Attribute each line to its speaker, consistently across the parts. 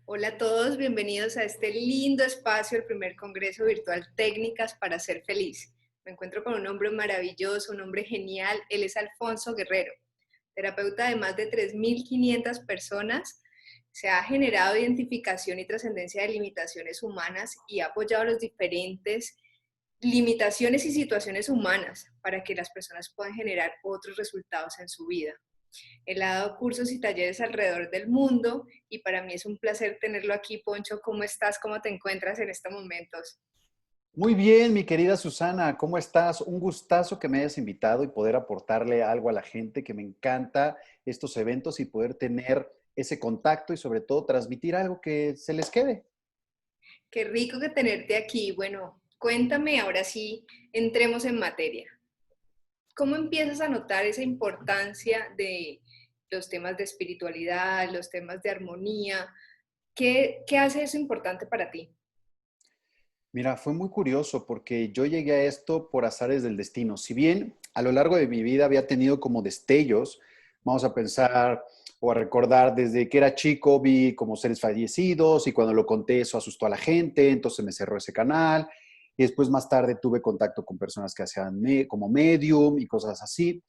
Speaker 1: Hola a todos, bienvenidos a este lindo espacio, el primer Congreso Virtual Técnicas para Ser Feliz. Me encuentro con un hombre maravilloso, un hombre genial. Él es Alfonso Guerrero, terapeuta de más de 3.500 personas. Se ha generado identificación y trascendencia de limitaciones humanas y ha apoyado las diferentes limitaciones y situaciones humanas para que las personas puedan generar otros resultados en su vida. Él ha dado cursos y talleres alrededor del mundo y para mí es un placer tenerlo aquí. Poncho, ¿cómo estás? ¿Cómo te encuentras en estos momentos?
Speaker 2: Muy bien, mi querida Susana, ¿cómo estás? Un gustazo que me hayas invitado y poder aportarle algo a la gente, que me encanta estos eventos y poder tener ese contacto y sobre todo transmitir algo que se les quede.
Speaker 1: Qué rico que tenerte aquí. Bueno, cuéntame ahora sí, entremos en materia. ¿Cómo empiezas a notar esa importancia de los temas de espiritualidad, los temas de armonía? ¿Qué hace eso importante para ti?
Speaker 2: Mira, fue muy curioso porque yo llegué a esto por azares del destino. Si bien a lo largo de mi vida había tenido como destellos, vamos a pensar o a recordar desde que era chico, vi como seres fallecidos y cuando lo conté eso asustó a la gente, entonces me cerró ese canal y después más tarde tuve contacto con personas que hacían como medium y cosas así.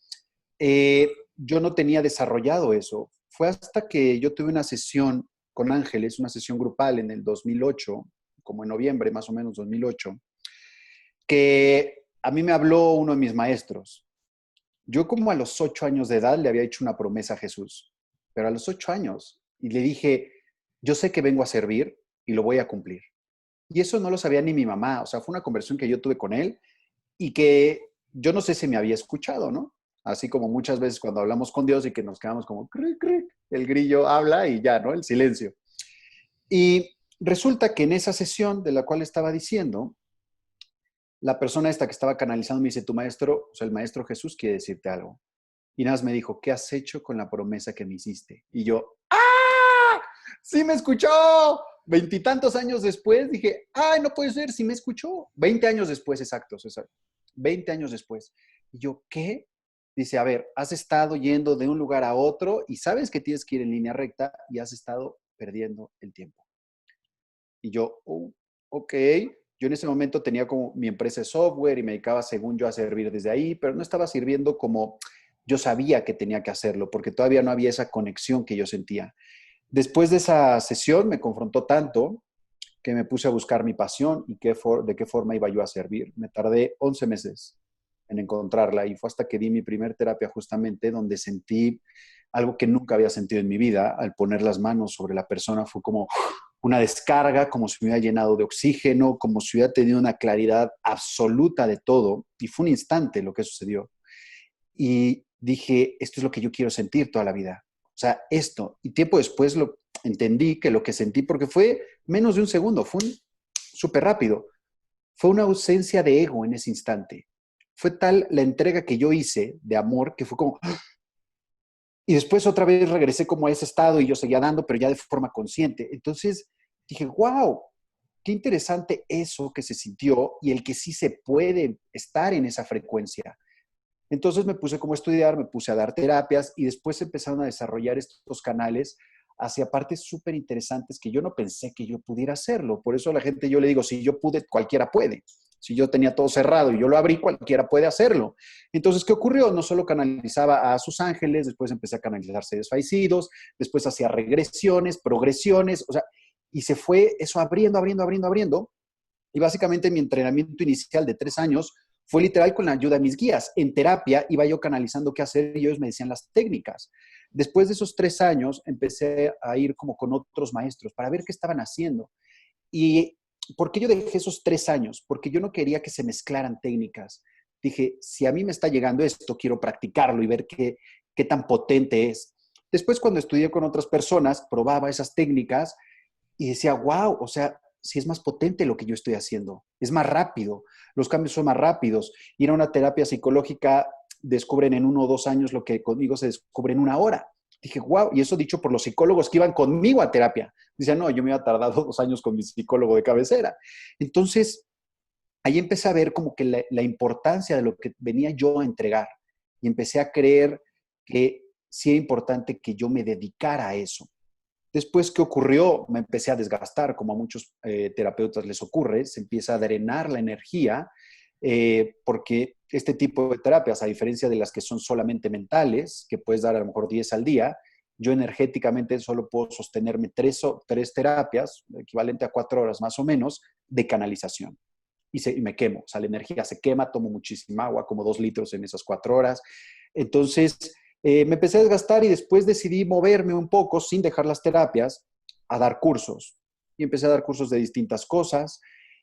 Speaker 2: Yo no tenía desarrollado eso. Fue hasta que yo tuve una sesión con ángeles, una sesión grupal en el 2008, como en noviembre más o menos 2008, que a mí me habló uno de mis maestros. Yo como a los 8 años de edad le había hecho una promesa a Jesús, pero a los 8 años, y le dije, yo sé que vengo a servir y lo voy a cumplir. Y eso no lo sabía ni mi mamá, o sea, fue una conversación que yo tuve con él y que yo no sé si me había escuchado, ¿no? Así como muchas veces cuando hablamos con Dios y que nos quedamos como, cric, cric, el grillo habla y ya, ¿no? El silencio. Y resulta que en esa sesión de la cual estaba diciendo, la persona esta que estaba canalizando me dice, tu maestro, o sea, el maestro Jesús quiere decirte algo. Y nada más me dijo, ¿qué has hecho con la promesa que me hiciste? Y yo, ¡ah! ¡Sí me escuchó! Veintitantos años después dije, ¡ay, no puede ser! Sí me escuchó. 20 años después, exactos, exacto. 20 años después. Y yo, ¿qué? Dice, a ver, has estado yendo de un lugar a otro y sabes que tienes que ir en línea recta y has estado perdiendo el tiempo. Y yo, oh, ok. Yo en ese momento tenía como mi empresa de software y me dedicaba, según yo, a servir desde ahí, pero no estaba sirviendo como yo sabía que tenía que hacerlo, porque todavía no había esa conexión que yo sentía. Después de esa sesión me confrontó tanto que me puse a buscar mi pasión y de qué forma iba yo a servir. Me tardé 11 meses en encontrarla y fue hasta que di mi primer terapia justamente donde sentí algo que nunca había sentido en mi vida. Al poner las manos sobre la persona fue como una descarga, como si me hubiera llenado de oxígeno, como si hubiera tenido una claridad absoluta de todo. Y fue un instante lo que sucedió. Y dije, esto es lo que yo quiero sentir toda la vida. O sea, esto. Y tiempo después lo entendí que lo que sentí, porque fue menos de un segundo, fue súper rápido, fue una ausencia de ego en ese instante. Fue tal la entrega que yo hice de amor que fue como, y después otra vez regresé como a ese estado y yo seguía dando, pero ya de forma consciente. Entonces dije, wow, qué interesante eso que se sintió y el que sí se puede estar en esa frecuencia. Entonces me puse como a estudiar, me puse a dar terapias y después empezaron a desarrollar estos canales hacia partes súper interesantes que yo no pensé que yo pudiera hacerlo. Por eso a la gente yo le digo, si yo pude, cualquiera puede. Si yo tenía todo cerrado y yo lo abrí, cualquiera puede hacerlo. Entonces, ¿qué ocurrió? No solo canalizaba a sus ángeles, después empecé a canalizar seres fallecidos, después hacía regresiones, progresiones, o sea, y se fue eso abriendo, abriendo, abriendo, abriendo. Y básicamente mi entrenamiento inicial de 3 años fue literal con la ayuda de mis guías. En terapia iba yo canalizando qué hacer y ellos me decían las técnicas. Después de esos 3 años empecé a ir como con otros maestros para ver qué estaban haciendo. ¿Y por qué yo dejé esos 3 años? Porque yo no quería que se mezclaran técnicas. Dije, si a mí me está llegando esto, quiero practicarlo y ver qué tan potente es. Después, cuando estudié con otras personas, probaba esas técnicas y decía, wow, o sea, si es más potente lo que yo estoy haciendo, es más rápido, los cambios son más rápidos. Ir a una terapia psicológica, descubren en 1 o 2 años lo que conmigo se descubre en una hora. Dije, wow, y eso dicho por los psicólogos que iban conmigo a terapia. Dicen, no, yo me había tardado 2 años con mi psicólogo de cabecera. Entonces, ahí empecé a ver como que la importancia de lo que venía yo a entregar y empecé a creer que sí era importante que yo me dedicara a eso. Después, ¿qué ocurrió? Me empecé a desgastar, como a muchos terapeutas les ocurre, se empieza a drenar la energía, porque este tipo de terapias, a diferencia de las que son solamente mentales, que puedes dar a lo mejor 10 al día, yo energéticamente solo puedo sostenerme tres terapias, equivalente a 4 horas más o menos, de canalización. Y me quemo, o sea, la energía se quema, tomo muchísima agua, como 2 litros en esas 4 horas. Entonces, me empecé a desgastar y después decidí moverme un poco sin dejar las terapias a dar cursos. Y empecé a dar cursos de distintas cosas.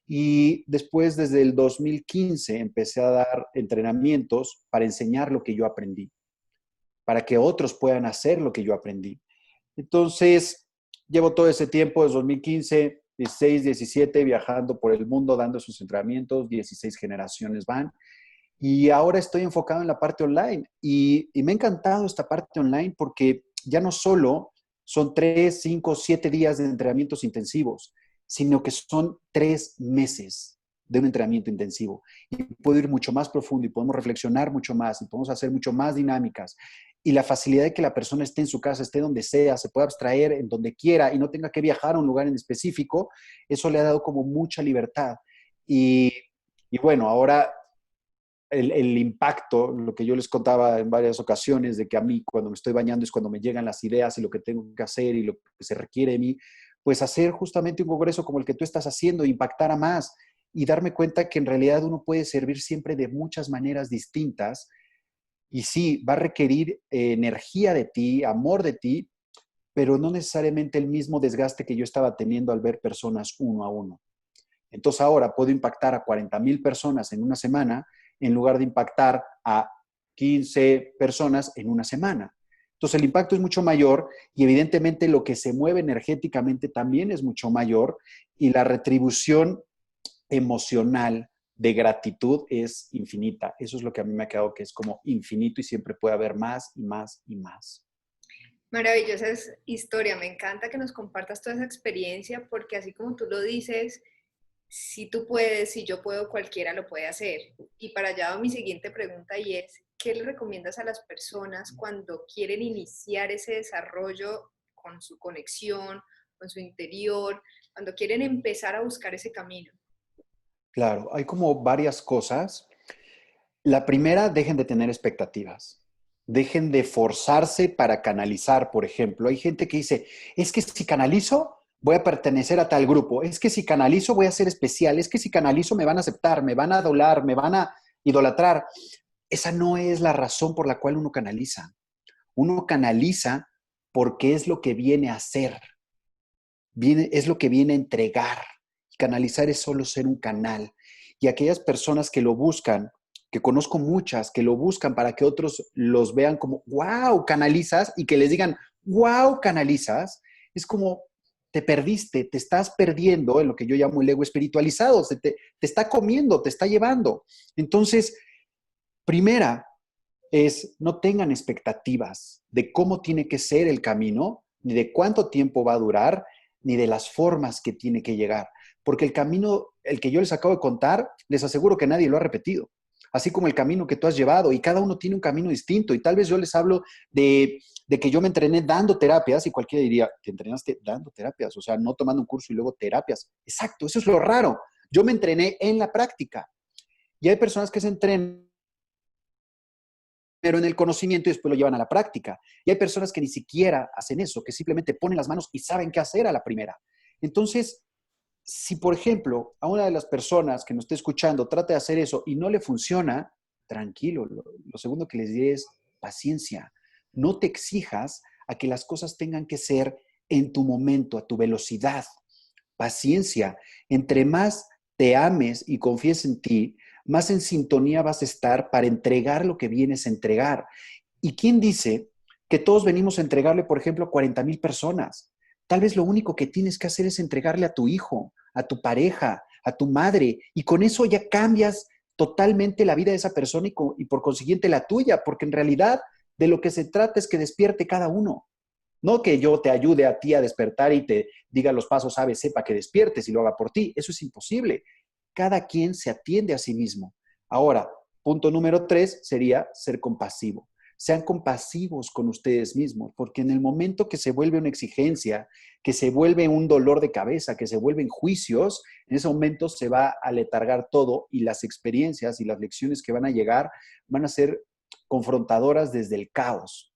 Speaker 2: Y después, desde el 2015, empecé a dar entrenamientos para enseñar lo que yo aprendí, para que otros puedan hacer lo que yo aprendí. Entonces, llevo todo ese tiempo, desde 2015, 16, 17, viajando por el mundo, dando esos entrenamientos, 16 generaciones van. Y ahora estoy enfocado en la parte online y me ha encantado esta parte online porque ya no solo son 3, 5, 7 días de entrenamientos intensivos, sino que son 3 meses de un entrenamiento intensivo. Y puedo ir mucho más profundo y podemos reflexionar mucho más y podemos hacer mucho más dinámicas. Y la facilidad de que la persona esté en su casa, esté donde sea, se pueda abstraer en donde quiera y no tenga que viajar a un lugar en específico, eso le ha dado como mucha libertad. Y, y bueno, ahora el impacto, lo que yo les contaba en varias ocasiones, de que a mí cuando me estoy bañando es cuando me llegan las ideas y lo que tengo que hacer y lo que se requiere de mí, pues hacer justamente un congreso como el que tú estás haciendo, impactar a más y darme cuenta que en realidad uno puede servir siempre de muchas maneras distintas y sí, va a requerir energía de ti, amor de ti, pero no necesariamente el mismo desgaste que yo estaba teniendo al ver personas uno a uno. Entonces ahora puedo impactar a 40,000 personas en una semana en lugar de impactar a 15 personas en una semana. Entonces el impacto es mucho mayor y evidentemente lo que se mueve energéticamente también es mucho mayor y la retribución emocional de gratitud es infinita. Eso es lo que a mí me ha quedado que es como infinito y siempre puede haber más y más y más.
Speaker 1: Maravillosa historia, me encanta que nos compartas toda esa experiencia porque así como tú lo dices, si tú puedes, si yo puedo, cualquiera lo puede hacer. Y para allá va mi siguiente pregunta y es, ¿qué le recomiendas a las personas cuando quieren iniciar ese desarrollo con su conexión, con su interior, cuando quieren empezar a buscar ese camino?
Speaker 2: Claro, hay como varias cosas. La primera, dejen de tener expectativas. Dejen de forzarse para canalizar, por ejemplo. Hay gente que dice, es que si canalizo, voy a pertenecer a tal grupo. Es que si canalizo, voy a ser especial. Es que si canalizo, me van a aceptar, me van a adorar, me van a idolatrar. Esa no es la razón por la cual uno canaliza. Uno canaliza porque es lo que viene a hacer, es lo que viene a entregar. Canalizar es solo ser un canal. Y aquellas personas que lo buscan, que conozco muchas, que lo buscan para que otros los vean como, wow, canalizas, y que les digan, wow, canalizas, es como, te perdiste, te estás perdiendo en lo que yo llamo el ego espiritualizado, te está comiendo, te está llevando. Entonces, primera es, no tengan expectativas de cómo tiene que ser el camino, ni de cuánto tiempo va a durar, ni de las formas que tiene que llegar. Porque el camino, el que yo les acabo de contar, les aseguro que nadie lo ha repetido. Así como el camino que tú has llevado, y cada uno tiene un camino distinto. Y tal vez yo les hablo de que yo me entrené dando terapias, y cualquiera diría, ¿te entrenaste dando terapias? O sea, no tomando un curso y luego terapias. Exacto, eso es lo raro. Yo me entrené en la práctica. Y hay personas que se entrenan pero en el conocimiento y después lo llevan a la práctica. Y hay personas que ni siquiera hacen eso, que simplemente ponen las manos y saben qué hacer a la primera. Entonces, si por ejemplo a una de las personas que nos esté escuchando trata de hacer eso y no le funciona, tranquilo. Lo segundo que les diré es paciencia. No te exijas a que las cosas tengan que ser en tu momento, a tu velocidad. Paciencia. Entre más te ames y confíes en ti, más en sintonía vas a estar para entregar lo que vienes a entregar. ¿Y quién dice que todos venimos a entregarle, por ejemplo, a 40,000 personas? Tal vez lo único que tienes que hacer es entregarle a tu hijo, a tu pareja, a tu madre, y con eso ya cambias totalmente la vida de esa persona y por consiguiente la tuya, porque en realidad de lo que se trata es que despierte cada uno. No que yo te ayude a ti a despertar y te diga los pasos ABC para que despiertes y lo haga por ti. Eso es imposible. Cada quien se atiende a sí mismo. Ahora, punto número 3 sería ser compasivo. sean compasivos con ustedes mismos, porque en el momento que se vuelve una exigencia, que se vuelve un dolor de cabeza, que se vuelven juicios, en ese momento se va a letargar todo y las experiencias y las lecciones que van a llegar van a ser confrontadoras desde el caos.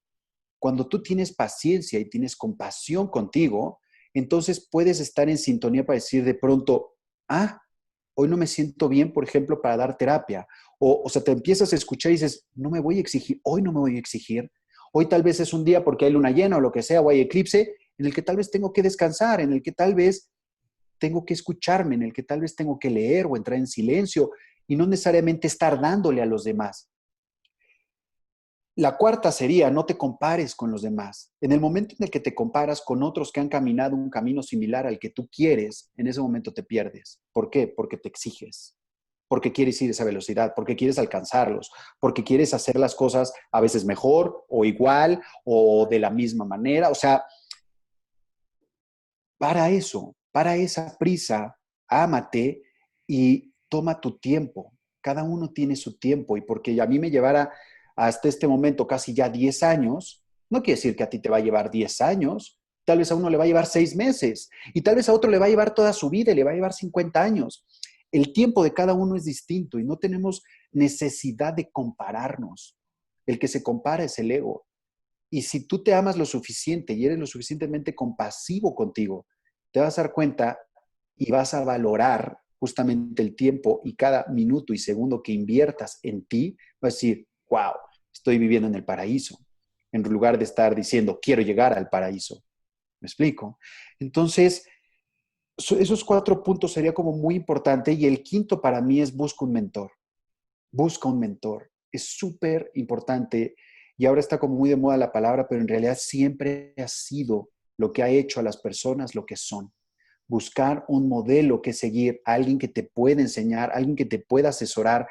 Speaker 2: Cuando tú tienes paciencia y tienes compasión contigo, entonces puedes estar en sintonía para decir de pronto, hoy no me siento bien, por ejemplo, para dar terapia. O sea, te empiezas a escuchar y dices, no me voy a exigir, hoy no me voy a exigir. Hoy tal vez es un día porque hay luna llena o lo que sea, o hay eclipse, en el que tal vez tengo que descansar, en el que tal vez tengo que escucharme, en el que tal vez tengo que leer o entrar en silencio y no necesariamente estar dándole a los demás. La cuarta sería, no te compares con los demás. En el momento en el que te comparas con otros que han caminado un camino similar al que tú quieres, en ese momento te pierdes. ¿Por qué? Porque te exiges, porque quieres ir a esa velocidad, porque quieres alcanzarlos, porque quieres hacer las cosas a veces mejor o igual o de la misma manera. O sea, para eso, para esa prisa, ámate y toma tu tiempo. Cada uno tiene su tiempo y porque a mí me llevara hasta este momento casi ya 10 años, no quiere decir que a ti te va a llevar 10 años, tal vez a uno le va a llevar 6 meses y tal vez a otro le va a llevar toda su vida y le va a llevar 50 años. El tiempo de cada uno es distinto y no tenemos necesidad de compararnos. El que se compara es el ego. Y si tú te amas lo suficiente y eres lo suficientemente compasivo contigo, te vas a dar cuenta y vas a valorar justamente el tiempo y cada minuto y segundo que inviertas en ti, vas a decir, wow, estoy viviendo en el paraíso, en lugar de estar diciendo, quiero llegar al paraíso. ¿Me explico? Entonces, esos 4 puntos sería como muy importante y el quinto para mí es busca un mentor. Busca un mentor. Es súper importante y ahora está como muy de moda la palabra, pero en realidad siempre ha sido lo que ha hecho a las personas lo que son. Buscar un modelo que seguir, alguien que te pueda enseñar, alguien que te pueda asesorar.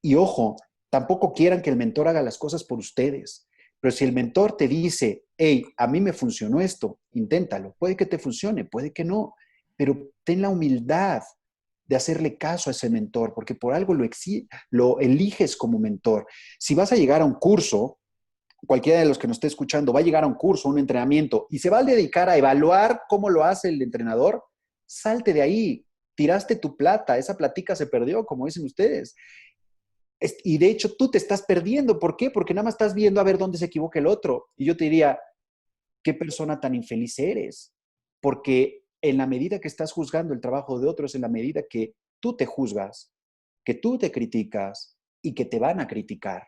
Speaker 2: Y ojo, tampoco quieran que el mentor haga las cosas por ustedes. Pero si el mentor te dice, hey, a mí me funcionó esto, inténtalo. Puede que te funcione, puede que no, pero ten la humildad de hacerle caso a ese mentor, porque por algo lo eliges como mentor. Si vas a llegar a un curso, cualquiera de los que nos esté escuchando va a llegar a un curso, un entrenamiento, y se va a dedicar a evaluar cómo lo hace el entrenador, salte de ahí, tiraste tu plata, esa platica se perdió, como dicen ustedes. Y de hecho tú te estás perdiendo. ¿Por qué? Porque nada más estás viendo a ver dónde se equivoca el otro. Y yo te diría, qué persona tan infeliz eres. Porque en la medida que estás juzgando el trabajo de otros, en la medida que tú te juzgas, que tú te criticas y que te van a criticar.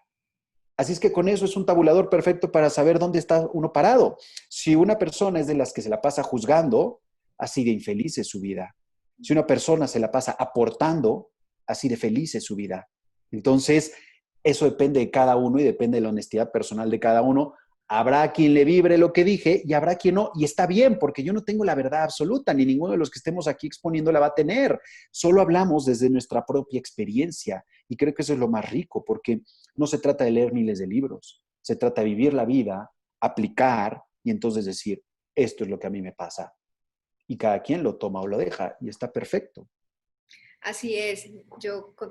Speaker 2: Así es que con eso es un tabulador perfecto para saber dónde está uno parado. Si una persona es de las que se la pasa juzgando, así de infeliz es su vida. Si una persona se la pasa aportando, así de feliz es su vida. Entonces, eso depende de cada uno y depende de la honestidad personal de cada uno. Habrá quien le vibre lo que dije y habrá quien no. Y está bien, porque yo no tengo la verdad absoluta, ni ninguno de los que estemos aquí exponiendo la va a tener. Solo hablamos desde nuestra propia experiencia. Y creo que eso es lo más rico, porque no se trata de leer miles de libros. Se trata de vivir la vida, aplicar y entonces decir, esto es lo que a mí me pasa. Y cada quien lo toma o lo deja y está perfecto.
Speaker 1: Así es,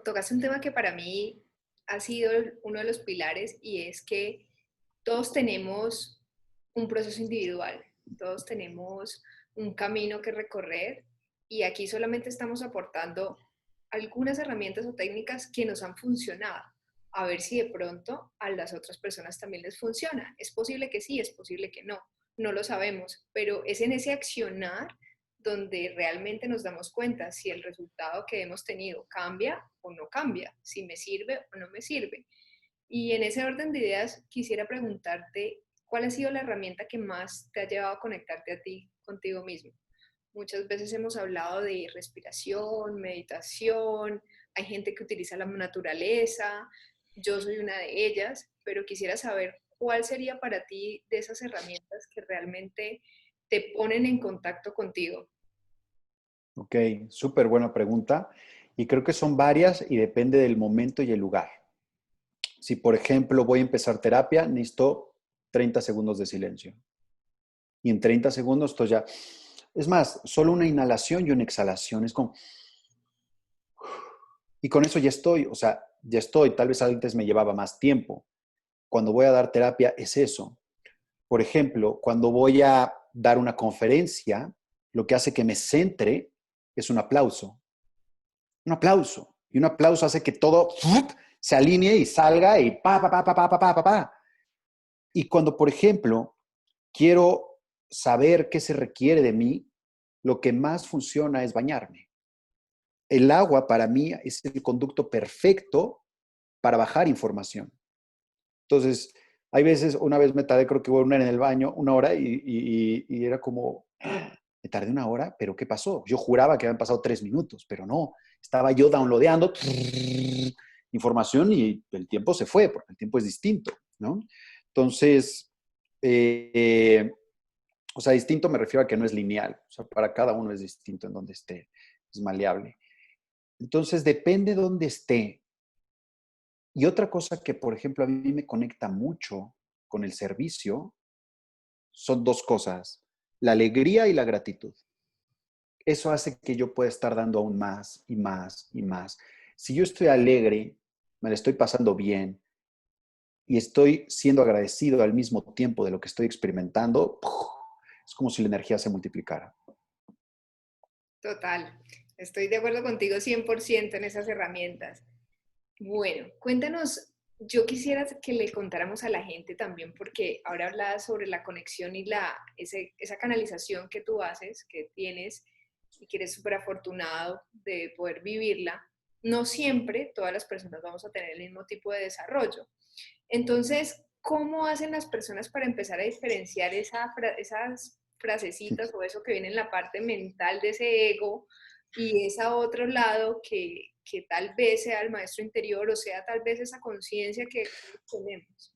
Speaker 1: tocaste un tema que para mí ha sido uno de los pilares y es que todos tenemos un proceso individual, todos tenemos un camino que recorrer y aquí solamente estamos aportando algunas herramientas o técnicas que nos han funcionado. A ver si de pronto a las otras personas también les funciona. Es posible que sí, es posible que no, no lo sabemos, pero es en ese accionar donde realmente nos damos cuenta si el resultado que hemos tenido cambia o no cambia, si me sirve o no me sirve. Y en ese orden de ideas, quisiera preguntarte, ¿cuál ha sido la herramienta que más te ha llevado a conectarte a ti, contigo mismo? Muchas veces hemos hablado de respiración, meditación, hay gente que utiliza la naturaleza, yo soy una de ellas, pero quisiera saber cuál sería para ti de esas herramientas que realmente te ponen en contacto contigo.
Speaker 2: Ok, súper buena pregunta. Y creo que son varias y depende del momento y el lugar. Si, por ejemplo, voy a empezar terapia, necesito 30 segundos de silencio. Y en 30 segundos esto ya... Es más, solo una inhalación y una exhalación. Es como... Y con eso ya estoy, o sea, ya estoy. Tal vez antes me llevaba más tiempo. cuando voy a dar terapia es eso. Por ejemplo, cuando voy a dar una conferencia, lo que hace que me centre es un aplauso. Un aplauso. Y un aplauso hace que todo se alinee y salga y pa, pa, pa, pa, pa, pa, pa, pa, pa. Y cuando, por ejemplo, quiero saber qué se requiere de mí, lo que más funciona es bañarme. El agua para mí es el conducto perfecto para bajar información. Entonces, hay veces, una vez me tardé, creo que una en el baño, 1 hora, y era como, me tardé 1 hora, pero ¿qué pasó? Yo juraba que habían pasado 3 minutos, pero no. Estaba yo downloadeando información y el tiempo se fue, porque el tiempo es distinto, ¿no? Entonces, eh, o sea, distinto me refiero a que no es lineal. O sea, para cada uno es distinto en donde esté, es maleable. Entonces, depende de dónde esté. Y otra cosa que, por ejemplo, a mí me conecta mucho con el servicio son 2 cosas, la alegría y la gratitud. Eso hace que yo pueda estar dando aún más y más y más. Si yo estoy alegre, me la estoy pasando bien y estoy siendo agradecido al mismo tiempo de lo que estoy experimentando, es como si la energía se multiplicara.
Speaker 1: Total, estoy de acuerdo contigo 100% en esas herramientas. Bueno, cuéntanos, yo quisiera que le contáramos a la gente también, porque ahora hablabas sobre la conexión y esa canalización que tú haces, que tienes y que eres súper afortunado de poder vivirla. No siempre todas las personas vamos a tener el mismo tipo de desarrollo. Entonces, ¿cómo hacen las personas para empezar a diferenciar esas frasecitas o eso que viene en la parte mental de ese ego y ese otro lado que tal vez sea el maestro interior o sea tal vez esa conciencia que tenemos?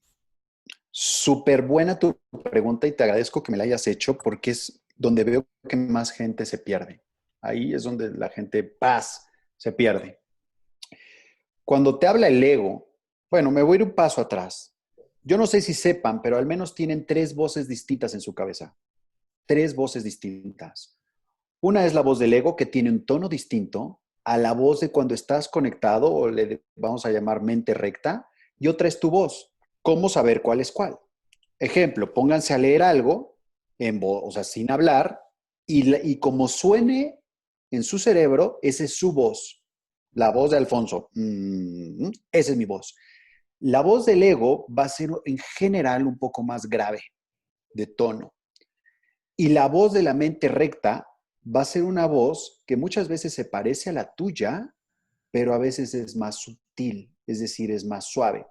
Speaker 2: Súper buena tu pregunta y te agradezco que me la hayas hecho porque es donde veo que más gente se pierde. Ahí es donde la gente, paz, se pierde. Cuando te habla el ego, bueno, me voy a ir un paso atrás. Yo no sé si sepan, pero al menos tienen 3 voces distintas en su cabeza. 3 voces distintas. Una es la voz del ego que tiene un tono distinto a la voz de cuando estás conectado o le vamos a llamar mente recta. Y otra es tu voz. ¿Cómo saber cuál es cuál? Ejemplo, pónganse a leer algo en voz, o sea, sin hablar y como suene en su cerebro, esa es su voz. La voz de Alfonso. Esa es mi voz. La voz del ego va a ser en general un poco más grave de tono. Y la voz de la mente recta va a ser una voz que muchas veces se parece a la tuya, pero a veces es más sutil, es decir, es más suave.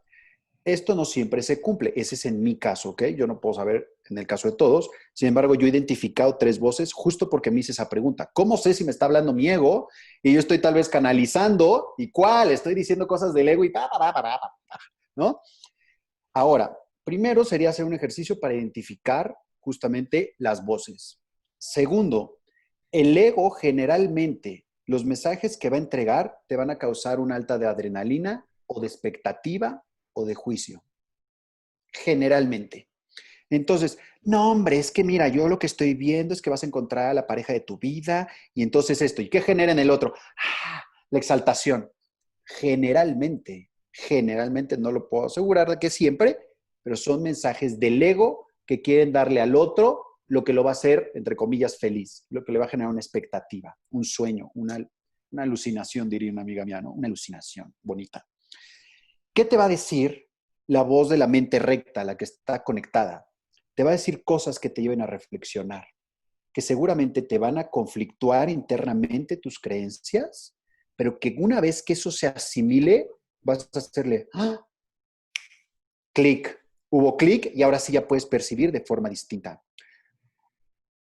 Speaker 2: Esto no siempre se cumple, ese es en mi caso, ¿ok? Yo no puedo saber en el caso de todos, sin embargo, yo he identificado 3 voces justo porque me hice esa pregunta. ¿Cómo sé si me está hablando mi ego y yo estoy tal vez canalizando y cuál? Estoy diciendo cosas del ego y ¿no? Ahora, primero sería hacer un ejercicio para identificar justamente las voces. Segundo, el ego generalmente, los mensajes que va a entregar te van a causar una alta de adrenalina o de expectativa o de juicio. Generalmente. Entonces, no, hombre, es que mira, yo lo que estoy viendo es que vas a encontrar a la pareja de tu vida y entonces esto. ¿Y qué genera en el otro? La exaltación. Generalmente no lo puedo asegurar de que siempre, pero son mensajes del ego que quieren darle al otro lo que lo va a hacer, entre comillas, feliz, lo que le va a generar una expectativa, un sueño, una alucinación, diría una amiga mía, ¿no? Una alucinación bonita. ¿Qué te va a decir la voz de la mente recta, la que está conectada? Te va a decir cosas que te lleven a reflexionar, que seguramente te van a conflictuar internamente tus creencias, pero que una vez que eso se asimile, vas a hacerle clic. Hubo clic y ahora sí ya puedes percibir de forma distinta.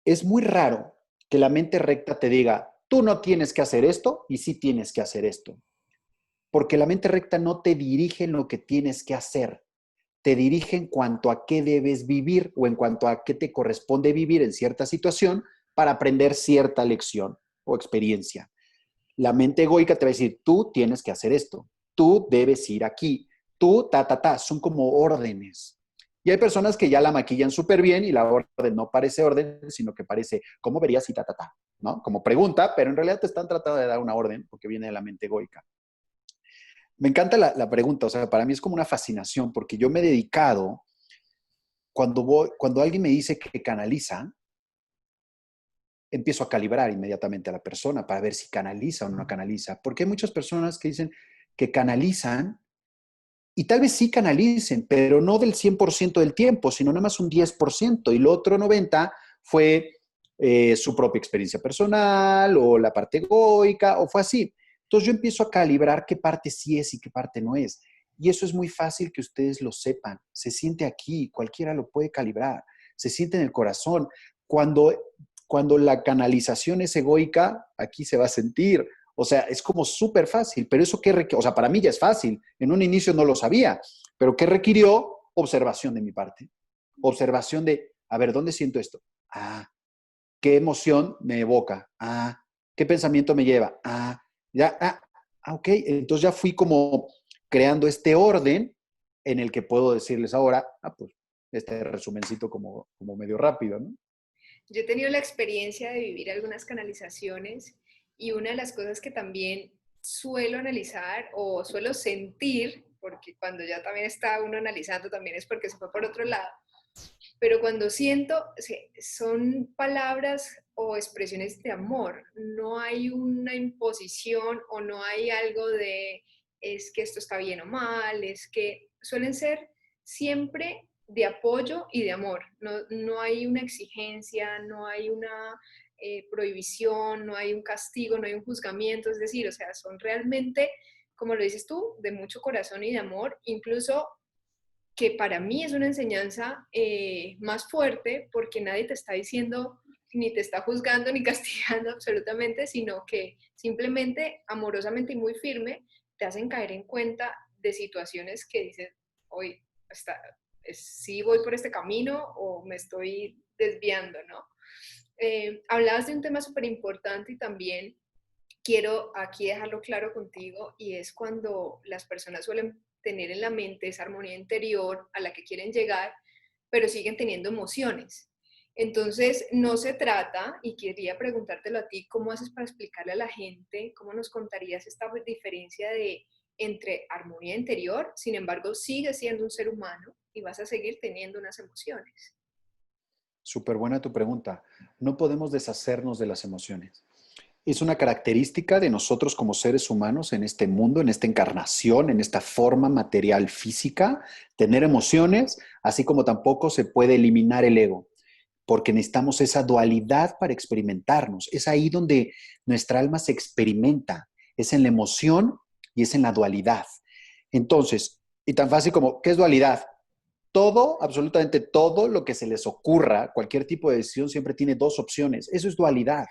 Speaker 2: Es muy raro que la mente recta te diga, tú no tienes que hacer esto y sí tienes que hacer esto. Porque la mente recta no te dirige en lo que tienes que hacer, te dirige en cuanto a qué debes vivir o en cuanto a qué te corresponde vivir en cierta situación para aprender cierta lección o experiencia. La mente egoica te va a decir, tú tienes que hacer esto, tú debes ir aquí, tú, son como órdenes. Y hay personas que ya la maquillan súper bien y la orden no parece orden, sino que parece, ¿cómo verías y ¿no? Como pregunta, pero en realidad te están tratando de dar una orden porque viene de la mente egoica. Me encanta la pregunta, o sea, para mí es como una fascinación porque yo me he dedicado, cuando alguien me dice que canaliza, empiezo a calibrar inmediatamente a la persona para ver si canaliza o no canaliza, porque hay muchas personas que dicen que canalizan y tal vez sí canalicen, pero no del 100% del tiempo, sino nada más un 10% y lo otro 90% fue su propia experiencia personal o la parte egoica o fue así. Entonces yo empiezo a calibrar qué parte sí es y qué parte no es. Y eso es muy fácil que ustedes lo sepan. Se siente aquí, cualquiera lo puede calibrar. Se siente en el corazón. Cuando, cuando la canalización es egoica, aquí se va a sentir. O sea, es como súper fácil, pero eso o sea, para mí ya es fácil. En un inicio no lo sabía, pero ¿qué requirió? Observación de mi parte. Observación de, a ver, ¿dónde siento esto? Ah, ¿qué emoción me evoca? Ah, ¿qué pensamiento me lleva? Ah, ya, ok. Entonces ya fui como creando este orden en el que puedo decirles ahora, pues este resumencito como medio rápido, ¿no?
Speaker 1: Yo he tenido la experiencia de vivir algunas canalizaciones y una de las cosas que también suelo analizar o suelo sentir, porque cuando ya también está uno analizando también es porque se fue por otro lado, pero cuando siento, son palabras o expresiones de amor, no hay una imposición o no hay algo de es que esto está bien o mal, es que suelen ser siempre de apoyo y de amor, no hay una exigencia, no hay una prohibición, no hay un castigo, no hay un juzgamiento, es decir, o sea, son realmente, como lo dices tú, de mucho corazón y de amor, incluso que para mí es una enseñanza más fuerte porque nadie te está diciendo ni te está juzgando ni castigando absolutamente, sino que simplemente amorosamente y muy firme te hacen caer en cuenta de situaciones que dices, hoy sí voy por este camino o me estoy desviando, ¿no? Hablabas de un tema súper importante y también quiero aquí dejarlo claro contigo y es cuando las personas suelen tener en la mente esa armonía interior a la que quieren llegar, pero siguen teniendo emociones. Entonces, no se trata, y quería preguntártelo a ti, ¿cómo haces para explicarle a la gente, cómo nos contarías esta diferencia entre armonía interior, sin embargo, sigues siendo un ser humano y vas a seguir teniendo unas emociones?
Speaker 2: Súper buena tu pregunta. No podemos deshacernos de las emociones. Es una característica de nosotros como seres humanos en este mundo, en esta encarnación, en esta forma material física, tener emociones, así como tampoco se puede eliminar el ego, porque necesitamos esa dualidad para experimentarnos. Es ahí donde nuestra alma se experimenta, es en la emoción y es en la dualidad. Entonces, y tan fácil como, ¿qué es dualidad? Todo, absolutamente todo lo que se les ocurra, cualquier tipo de decisión siempre tiene dos opciones. Eso es dualidad.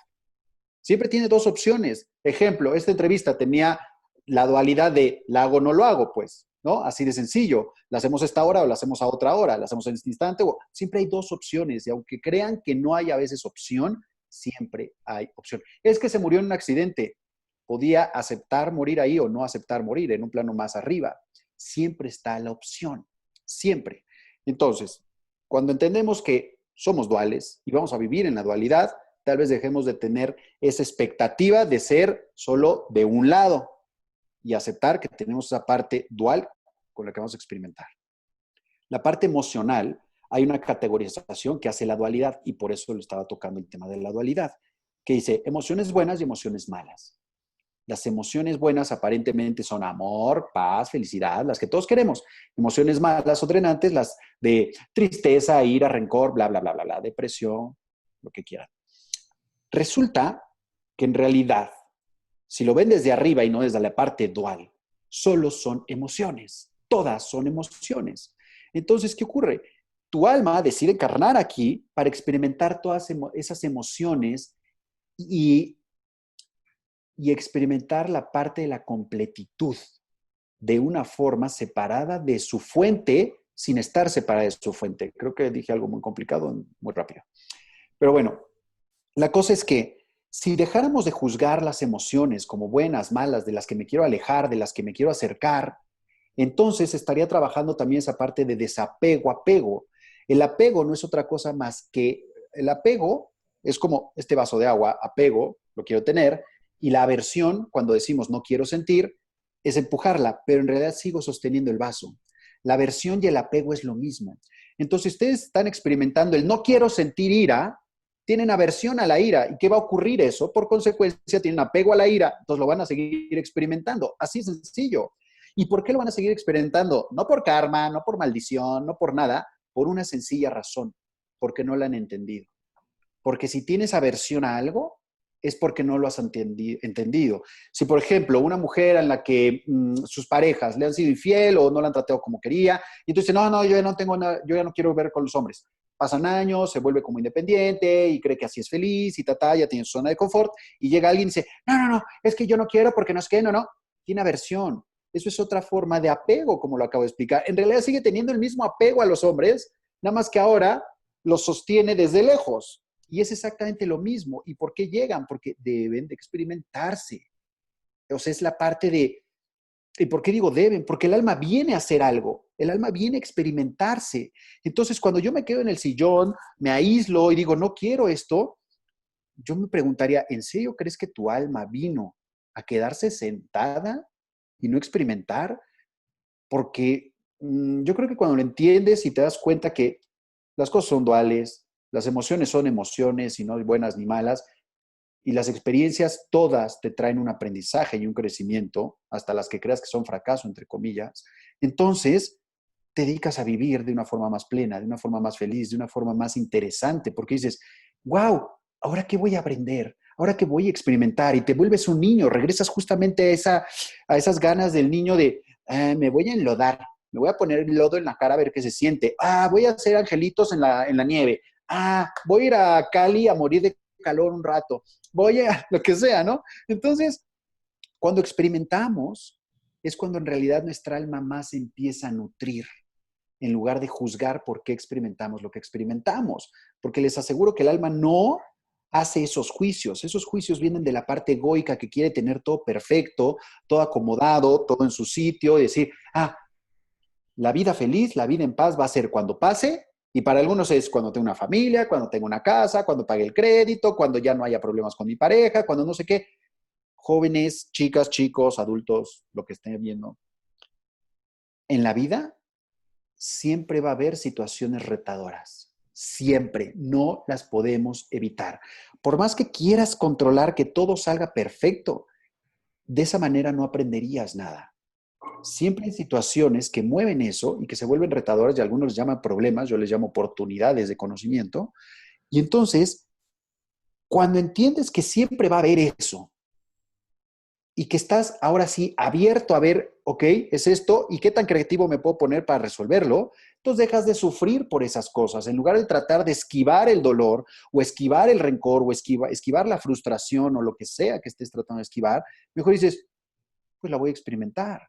Speaker 2: Siempre tiene dos opciones. Ejemplo, esta entrevista tenía la dualidad de la hago o no lo hago, pues, ¿no? Así de sencillo. ¿La hacemos a esta hora o la hacemos a otra hora? ¿La hacemos en este instante? Siempre hay dos opciones y aunque crean que no hay a veces opción, siempre hay opción. Es que se murió en un accidente. Podía aceptar morir ahí o no aceptar morir en un plano más arriba. Siempre está la opción. Siempre. Entonces, cuando entendemos que somos duales y vamos a vivir en la dualidad, tal vez dejemos de tener esa expectativa de ser solo de un lado y aceptar que tenemos esa parte dual con la que vamos a experimentar. La parte emocional, hay una categorización que hace la dualidad y por eso lo estaba tocando el tema de la dualidad, que dice emociones buenas y emociones malas. Las emociones buenas aparentemente son amor, paz, felicidad, las que todos queremos. Emociones malas o drenantes, las de tristeza, ira, rencor, bla, bla, bla, bla, bla, depresión, lo que quieran. Resulta que en realidad, si lo ven desde arriba y no desde la parte dual, solo son emociones. Todas son emociones. Entonces, ¿qué ocurre? Tu alma decide encarnar aquí para experimentar todas esas emociones y, y experimentar la parte de la completitud de una forma separada de su fuente sin estar separada de su fuente. Creo que dije algo muy complicado, muy rápido. Pero bueno, la cosa es que si dejáramos de juzgar las emociones como buenas, malas, de las que me quiero alejar, de las que me quiero acercar, entonces estaría trabajando también esa parte de desapego, apego. El apego no es otra cosa más que el apego es como este vaso de agua, apego, lo quiero tener, y la aversión, cuando decimos no quiero sentir, es empujarla, pero en realidad sigo sosteniendo el vaso. La aversión y el apego es lo mismo. Entonces, ustedes están experimentando el no quiero sentir ira, tienen aversión a la ira. ¿Y qué va a ocurrir eso? Por consecuencia, tienen apego a la ira, entonces lo van a seguir experimentando. Así es sencillo. ¿Y por qué lo van a seguir experimentando? No por karma, no por maldición, no por nada, por una sencilla razón, porque no la han entendido. Porque si tienes aversión a algo, es porque no lo has entendido. Si, por ejemplo, una mujer en la que sus parejas le han sido infiel o no la han tratado como quería, y entonces, no, yo ya no tengo nada, yo ya no quiero ver con los hombres. Pasan años, se vuelve como independiente y cree que así es feliz y ya tiene su zona de confort, y llega alguien y dice, no, es que yo no quiero porque no es que, no, tiene aversión. Eso es otra forma de apego, como lo acabo de explicar. En realidad sigue teniendo el mismo apego a los hombres, nada más que ahora los sostiene desde lejos. Y es exactamente lo mismo. ¿Y por qué llegan? Porque deben de experimentarse. O sea, es la parte de... ¿Y por qué digo deben? Porque el alma viene a hacer algo. El alma viene a experimentarse. Entonces, cuando yo me quedo en el sillón, me aíslo y digo, no quiero esto, yo me preguntaría, ¿en serio crees que tu alma vino a quedarse sentada y no experimentar? Porque yo creo que cuando lo entiendes y te das cuenta que las cosas son duales, las emociones son emociones y no buenas ni malas, y las experiencias todas te traen un aprendizaje y un crecimiento, hasta las que creas que son fracaso, entre comillas, entonces te dedicas a vivir de una forma más plena, de una forma más feliz, de una forma más interesante, porque dices, wow, ¿ahora qué voy a aprender? ¿Ahora qué voy a experimentar? Y te vuelves un niño, regresas justamente a esas ganas del niño de, me voy a enlodar, me voy a poner el lodo en la cara a ver qué se siente. Voy a hacer angelitos en la nieve. Voy a ir a Cali a morir de calor un rato. Voy a lo que sea, ¿no? Entonces, cuando experimentamos, es cuando en realidad nuestra alma más empieza a nutrir, en lugar de juzgar por qué experimentamos lo que experimentamos. Porque les aseguro que el alma no hace esos juicios. Esos juicios vienen de la parte egoica que quiere tener todo perfecto, todo acomodado, todo en su sitio, y decir, la vida feliz, la vida en paz va a ser cuando pase, y para algunos es cuando tenga una familia, cuando tenga una casa, cuando pague el crédito, cuando ya no haya problemas con mi pareja, cuando no sé qué. Jóvenes, chicas, chicos, adultos, lo que estén viendo. En la vida siempre va a haber situaciones retadoras. Siempre. No las podemos evitar. Por más que quieras controlar que todo salga perfecto, de esa manera no aprenderías nada. Siempre hay situaciones que mueven eso y que se vuelven retadoras y algunos les llaman problemas, yo les llamo oportunidades de conocimiento. Y entonces, cuando entiendes que siempre va a haber eso y que estás ahora sí abierto a ver, ok, es esto y qué tan creativo me puedo poner para resolverlo, entonces dejas de sufrir por esas cosas. En lugar de tratar de esquivar el dolor o esquivar el rencor o esquivar la frustración o lo que sea que estés tratando de esquivar, mejor dices, pues la voy a experimentar.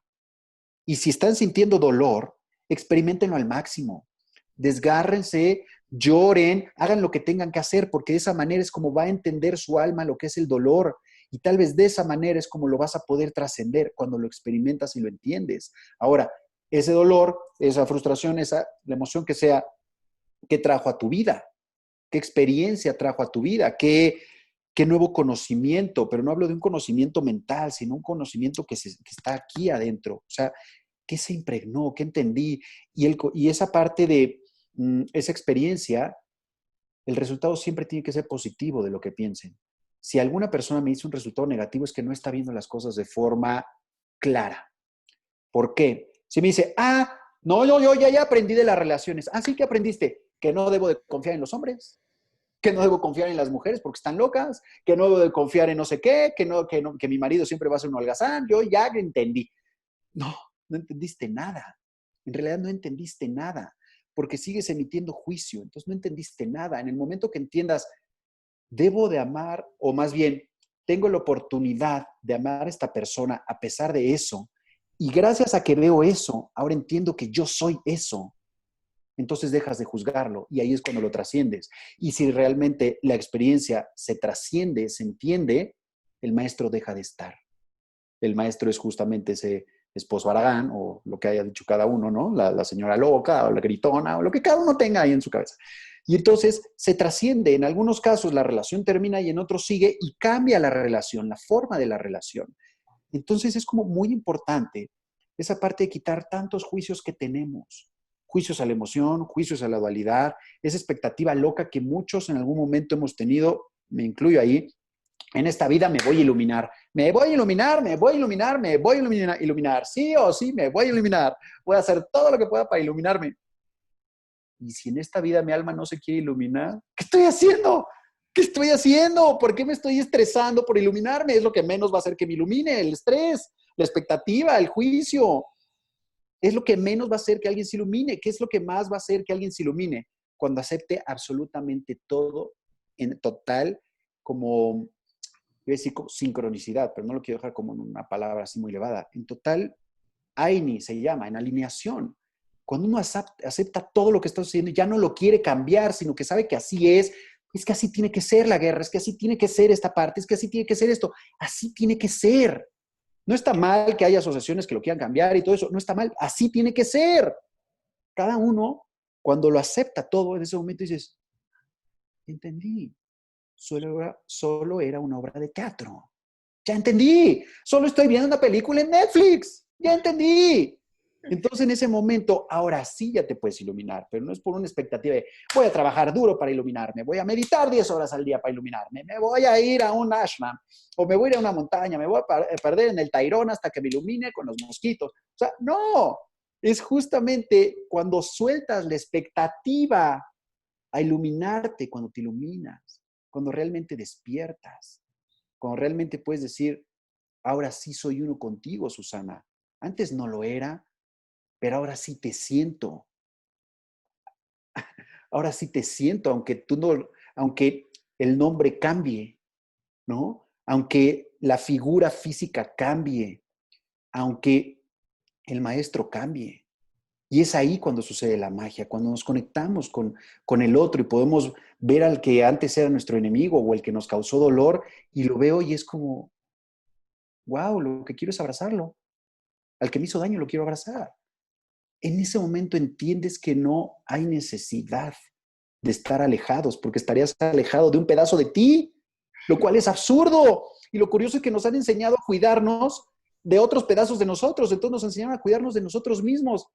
Speaker 2: Y si están sintiendo dolor, experimentenlo al máximo. Desgárrense, lloren, hagan lo que tengan que hacer, porque de esa manera es como va a entender su alma lo que es el dolor. Y tal vez de esa manera es como lo vas a poder trascender cuando lo experimentas y lo entiendes. Ahora, ese dolor, esa frustración, la emoción que sea, ¿qué trajo a tu vida? ¿Qué experiencia trajo a tu vida? ¿Qué nuevo conocimiento? Pero no hablo de un conocimiento mental, sino un conocimiento que está aquí adentro. O sea, ¿qué se impregnó? ¿Qué entendí? Y esa parte de esa experiencia, el resultado siempre tiene que ser positivo de lo que piensen. Si alguna persona me dice un resultado negativo es que no está viendo las cosas de forma clara. ¿Por qué? Si me dice, no, yo ya aprendí de las relaciones. Sí que aprendiste que no debo de confiar en los hombres, que no debo confiar en las mujeres porque están locas, que no debo de confiar en no sé qué, que mi marido siempre va a ser un holgazán. Yo ya entendí. No entendiste nada. En realidad no entendiste nada, porque sigues emitiendo juicio, entonces no entendiste nada. En el momento que entiendas, debo de amar, o más bien, tengo la oportunidad de amar a esta persona a pesar de eso, y gracias a que veo eso, ahora entiendo que yo soy eso, entonces dejas de juzgarlo y ahí es cuando lo trasciendes. Y si realmente la experiencia se trasciende, se entiende, el maestro deja de estar. El maestro es justamente ese esposo Aragán o lo que haya dicho cada uno, ¿no? La señora loca o la gritona o lo que cada uno tenga ahí en su cabeza. Y entonces se trasciende. En algunos casos la relación termina y en otros sigue y cambia la relación, la forma de la relación. Entonces es como muy importante esa parte de quitar tantos juicios que tenemos. Juicios a la emoción, juicios a la dualidad, esa expectativa loca que muchos en algún momento hemos tenido, me incluyo ahí, en esta vida me voy a iluminar, me voy a iluminar, me voy a iluminar, me voy a iluminar, sí o sí, me voy a iluminar, voy a hacer todo lo que pueda para iluminarme. Y si en esta vida mi alma no se quiere iluminar, ¿qué estoy haciendo? ¿Qué estoy haciendo? ¿Por qué me estoy estresando por iluminarme? Es lo que menos va a hacer que me ilumine, el estrés, la expectativa, el juicio. Es lo que menos va a hacer que alguien se ilumine. ¿Qué es lo que más va a hacer que alguien se ilumine? Cuando acepte absolutamente todo en total, como, voy a decir como sincronicidad, pero no lo quiero dejar como en una palabra así muy elevada. En total, Aini se llama, en alineación. Cuando uno acepta todo lo que está sucediendo y ya no lo quiere cambiar, sino que sabe que así es que así tiene que ser la guerra, es que así tiene que ser esta parte, es que así tiene que ser esto, así tiene que ser. No está mal que haya asociaciones que lo quieran cambiar y todo eso, no está mal, así tiene que ser. Cada uno, cuando lo acepta todo, en ese momento dices, entendí, solo era una obra de teatro. Ya entendí, solo estoy viendo una película en Netflix, ya entendí. Entonces en ese momento, ahora sí ya te puedes iluminar, pero no es por una expectativa de voy a trabajar duro para iluminarme, voy a meditar 10 horas al día para iluminarme, me voy a ir a un ashram o me voy a ir a una montaña, me voy a perder en el Tairón hasta que me ilumine con los mosquitos. O sea, no, es justamente cuando sueltas la expectativa a iluminarte, cuando te iluminas, cuando realmente despiertas, cuando realmente puedes decir, ahora sí soy uno contigo, Susana. Antes no lo era, pero ahora sí te siento. Ahora sí te siento, aunque tú no, aunque el nombre cambie, ¿no? Aunque la figura física cambie, aunque el maestro cambie. Y es ahí cuando sucede la magia, cuando nos conectamos con el otro y podemos ver al que antes era nuestro enemigo o el que nos causó dolor y lo veo y es como, wow, lo que quiero es abrazarlo. Al que me hizo daño lo quiero abrazar. En ese momento entiendes que no hay necesidad de estar alejados, porque estarías alejado de un pedazo de ti, lo cual es absurdo. Y lo curioso es que nos han enseñado a cuidarnos de otros pedazos de nosotros, entonces nos enseñaron a cuidarnos de nosotros mismos.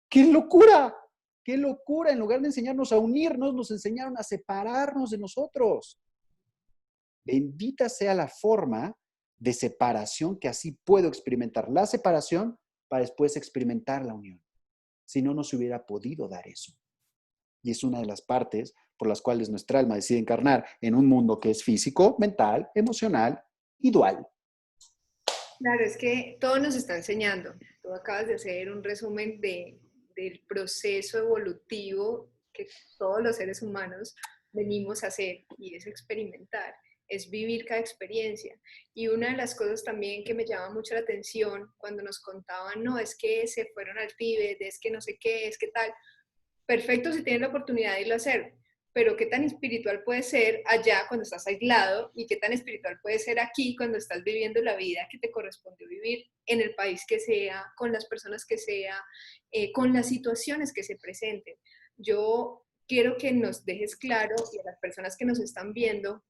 Speaker 2: ¡Qué locura! ¡Qué locura! En lugar de enseñarnos a unirnos, nos enseñaron a separarnos de nosotros. Bendita sea la forma de separación que así puedo experimentar la separación para después experimentar la unión. Si no, no se hubiera podido dar eso. Y es una de las partes por las cuales nuestra alma decide encarnar en un mundo que es físico, mental, emocional y dual.
Speaker 1: Claro, es que todo nos está enseñando. Tú acabas de hacer un resumen del proceso evolutivo que todos los seres humanos venimos a hacer y es experimentar, es vivir cada experiencia. Y una de las cosas también que me llama mucho la atención cuando nos contaban, no, es que se fueron al Tíbet, es que no sé qué, es que tal, perfecto si tienes la oportunidad de irlo a hacer, pero qué tan espiritual puede ser allá cuando estás aislado y qué tan espiritual puede ser aquí cuando estás viviendo la vida que te corresponde vivir en el país que sea, con las personas que sea, con las situaciones que se presenten. Yo quiero que nos dejes claro y a las personas que nos están viendo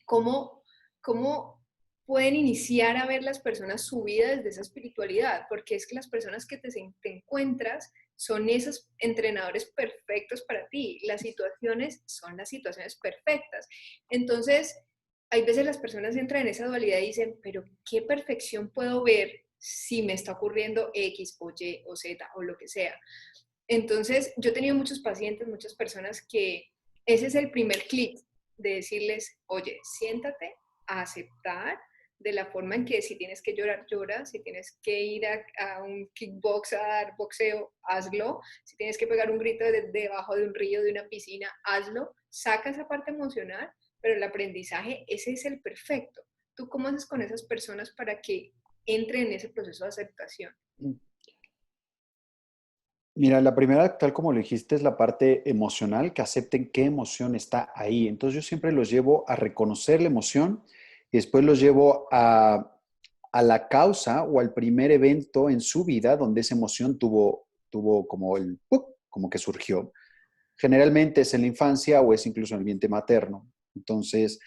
Speaker 1: cómo, cómo pueden iniciar a ver las personas su vida desde esa espiritualidad, porque es que las personas que te encuentras son esos entrenadores perfectos para ti, las situaciones son las situaciones perfectas. Entonces, hay veces las personas entran en esa dualidad y dicen, pero ¿qué perfección puedo ver si me está ocurriendo X o Y o Z o lo que sea? Entonces, yo he tenido muchos pacientes, muchas personas que ese es el primer clic de decirles, oye, siéntate a aceptar de la forma en que si tienes que llorar, llora, si tienes que ir a un kickbox a dar boxeo, hazlo, si tienes que pegar un grito debajo de un río, de una piscina, hazlo, saca esa parte emocional, pero el aprendizaje, ese es el perfecto. ¿Tú cómo haces con esas personas para que entren en ese proceso de aceptación?
Speaker 2: Mira, la primera, tal como lo dijiste, es la parte emocional, que acepten qué emoción está ahí. Entonces yo siempre los llevo a reconocer la emoción y después los llevo a la causa o al primer evento en su vida donde esa emoción tuvo como el, ¡puc! Como que surgió. Generalmente es en la infancia o es incluso en el vientre materno. Entonces,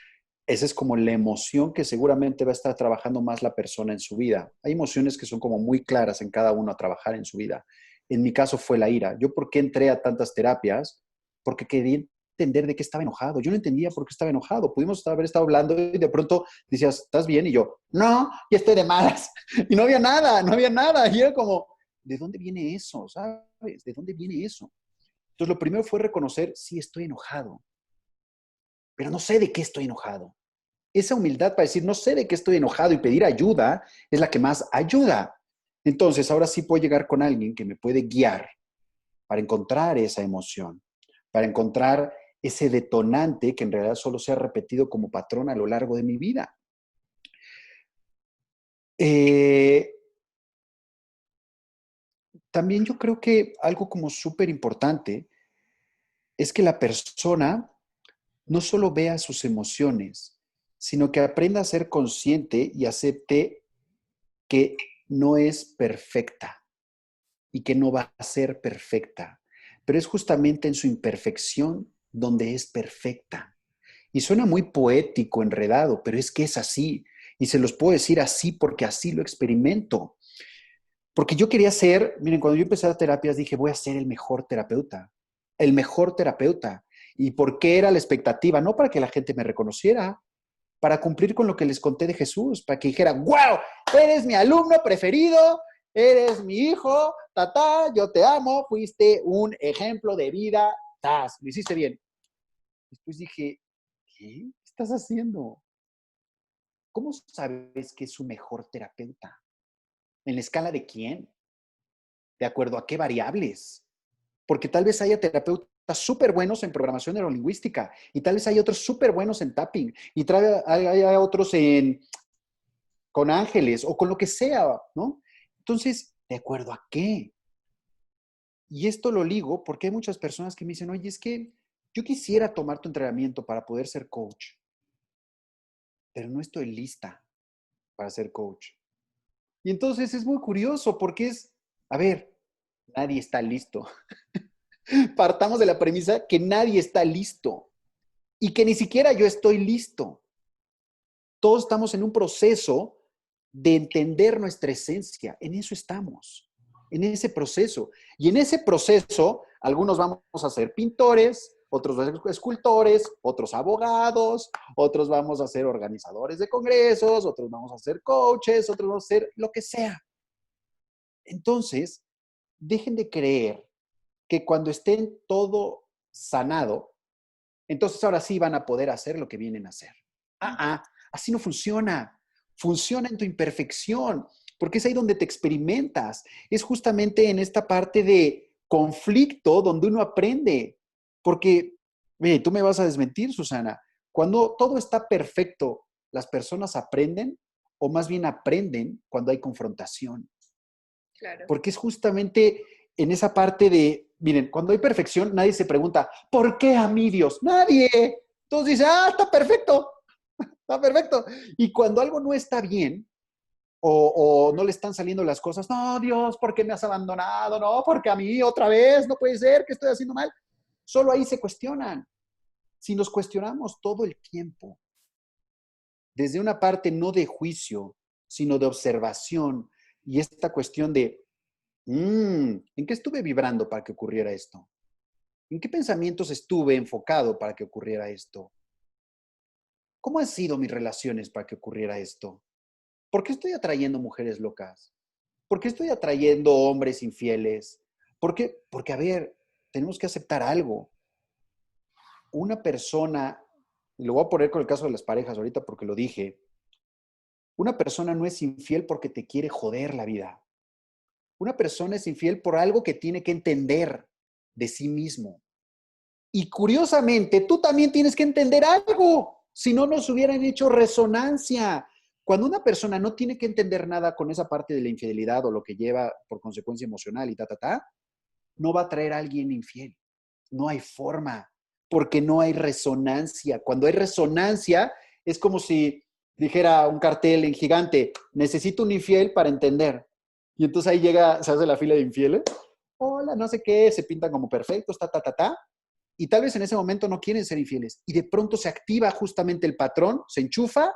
Speaker 2: esa es como la emoción que seguramente va a estar trabajando más la persona en su vida. Hay emociones que son como muy claras en cada uno a trabajar en su vida. En mi caso fue la ira. ¿Yo por qué entré a tantas terapias? Porque quería entender de qué estaba enojado. Yo no entendía por qué estaba enojado. Pudimos haber estado hablando y de pronto decías, ¿estás bien? Y yo, no, ya estoy de malas. Y no había nada, no había nada. Y era como, ¿de dónde viene eso? ¿Sabes? ¿De dónde viene eso? Entonces, lo primero fue reconocer, sí, estoy enojado, pero no sé de qué estoy enojado. Esa humildad para decir, no sé de qué estoy enojado y pedir ayuda es la que más ayuda. Entonces, ahora sí puedo llegar con alguien que me puede guiar para encontrar esa emoción, para encontrar ese detonante que en realidad solo se ha repetido como patrón a lo largo de mi vida. Eh, También yo creo que algo como súper importante es que la persona no solo vea sus emociones, sino que aprenda a ser consciente y acepte que no es perfecta y que no va a ser perfecta, pero es justamente en su imperfección donde es perfecta. Y suena muy poético, enredado, pero es que es así. Y se los puedo decir así porque así lo experimento. Porque yo quería ser, miren, cuando yo empecé a terapias dije, voy a ser el mejor terapeuta, el mejor terapeuta. ¿Y por qué era la expectativa? No para que la gente me reconociera, para cumplir con lo que les conté de Jesús, para que dijera, wow, eres mi alumno preferido, eres mi hijo, tata, yo te amo, fuiste un ejemplo de vida, tas, lo hiciste bien. Después dije, ¿qué estás haciendo? ¿Cómo sabes que es su mejor terapeuta? ¿En la escala de quién? ¿De acuerdo a qué variables? Porque tal vez haya terapeutas súper buenos en programación neurolingüística y tal vez hay otros súper buenos en tapping y hay otros con ángeles o con lo que sea, ¿no? Entonces, ¿de acuerdo a qué? Y esto lo ligo porque hay muchas personas que me dicen, oye, es que yo quisiera tomar tu entrenamiento para poder ser coach, pero no estoy lista para ser coach. Y entonces es muy curioso porque a ver, nadie está listo. Partamos de la premisa que nadie está listo y que ni siquiera yo estoy listo. Todos estamos en un proceso de entender nuestra esencia. En eso estamos, en ese proceso. Y en ese proceso, algunos vamos a ser pintores, otros escultores, otros abogados, otros vamos a ser organizadores de congresos, otros vamos a ser coaches, otros vamos a ser lo que sea. Entonces, dejen de creer que cuando estén todo sanado, entonces ahora sí van a poder hacer lo que vienen a hacer. Así no funciona. Funciona en tu imperfección, porque es ahí donde te experimentas. Es justamente en esta parte de conflicto donde uno aprende. Porque, mire, tú me vas a desmentir, Susana, cuando todo está perfecto, ¿las personas aprenden o más bien aprenden cuando hay confrontación?
Speaker 1: Claro.
Speaker 2: Porque es justamente en esa parte de, miren, cuando hay perfección, nadie se pregunta, ¿por qué a mí Dios? Nadie. Todos dicen, está perfecto, está perfecto. Y cuando algo no está bien o no le están saliendo las cosas, no, Dios, ¿por qué me has abandonado? No, porque a mí otra vez, no puede ser que estoy haciendo mal. Solo ahí se cuestionan. Si nos cuestionamos todo el tiempo, desde una parte no de juicio, sino de observación y esta cuestión de, ¿en qué estuve vibrando para que ocurriera esto? ¿En qué pensamientos estuve enfocado para que ocurriera esto? ¿Cómo han sido mis relaciones para que ocurriera esto? ¿Por qué estoy atrayendo mujeres locas? ¿Por qué estoy atrayendo hombres infieles? ¿Por qué? Porque, a ver, tenemos que aceptar algo. Una persona, y lo voy a poner con el caso de las parejas ahorita porque lo dije, una persona no es infiel porque te quiere joder la vida. Una persona es infiel por algo que tiene que entender de sí mismo. Y curiosamente, tú también tienes que entender algo, si no nos hubieran hecho resonancia. Cuando una persona no tiene que entender nada con esa parte de la infidelidad o lo que lleva por consecuencia emocional y no va a traer a alguien infiel. No hay forma, porque no hay resonancia. Cuando hay resonancia, es como si dijera un cartel en gigante, necesito un infiel para entender. Y entonces ahí llega, se hace la fila de infieles. Hola, no sé qué, se pintan como perfectos, y tal vez en ese momento no quieren ser infieles. Y de pronto se activa justamente el patrón, se enchufa